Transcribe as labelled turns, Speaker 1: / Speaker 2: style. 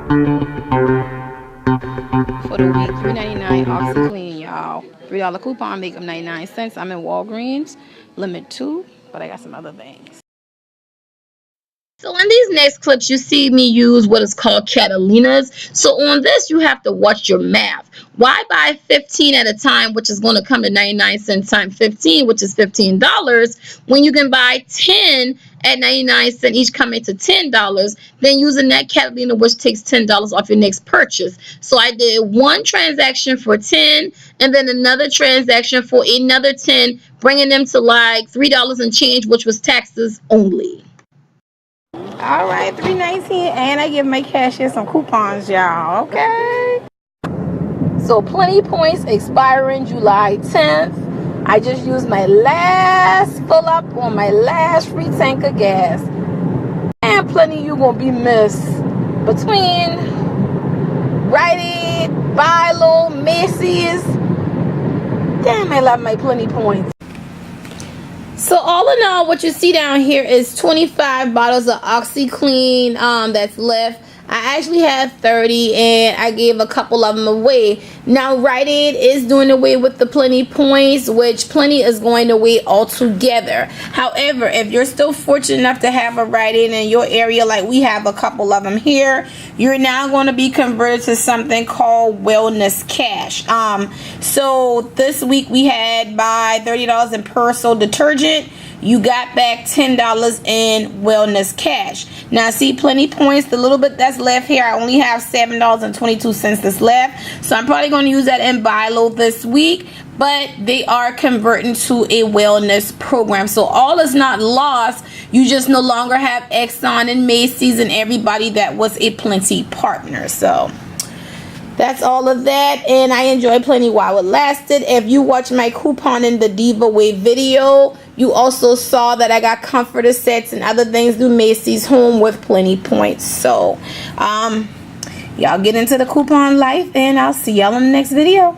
Speaker 1: For the week, $3.99 OxyClean, y'all. $3 coupon, make them 99 cents. I'm in Walgreens, limit 2, but I got some other things. So in these next clips, you see me use what is called Catalina's. So on this, you have to watch your math. Why buy 15 at a time, which is going to come to 99 cents times 15, which is $15, when you can buy 10 at 99 cents, each coming to $10, then using that Catalina, which takes $10 off your next purchase. So I did one transaction for 10 and then another transaction for another 10, bringing them to like $3 and change, which was taxes only. All right, $3.19, and I give my cashier some coupons, y'all. Okay. So Plenti points expiring July 10th. I just used my last fill up on my last free tank of gas. And Plenti, you gonna be missed between R.I.P, Bilo, Macy's. Damn, I love my Plenti points. So all in all, what you see down here is 25 bottles of OxyClean that's left. I actually had 30 and I gave a couple of them away. Now Rite Aid is doing away with the Plenti points, which Plenti is going away altogether. However, if you're still fortunate enough to have a Rite Aid in your area, like we have a couple of them here, you're now going to be converted to something called Wellness Cash. So this week we had buy $30 in Persil detergent. You got back $10 in Wellness Cash. Now see, Plenti points, the little bit that's left here, I only have $7.22 that's left. So I'm probably going to use that in Bilo this week. But they are converting to a wellness program. So all is not lost. You just no longer have Exxon and Macy's and everybody that was a Plenti partner. So that's all of that, and I enjoyed Plenti while it lasted. If you watch my coupon in the Diva Way video, you also saw that I got comforter sets and other things through Macy's Home with Plenti points. So y'all get into the coupon life, and I'll see y'all in the next video.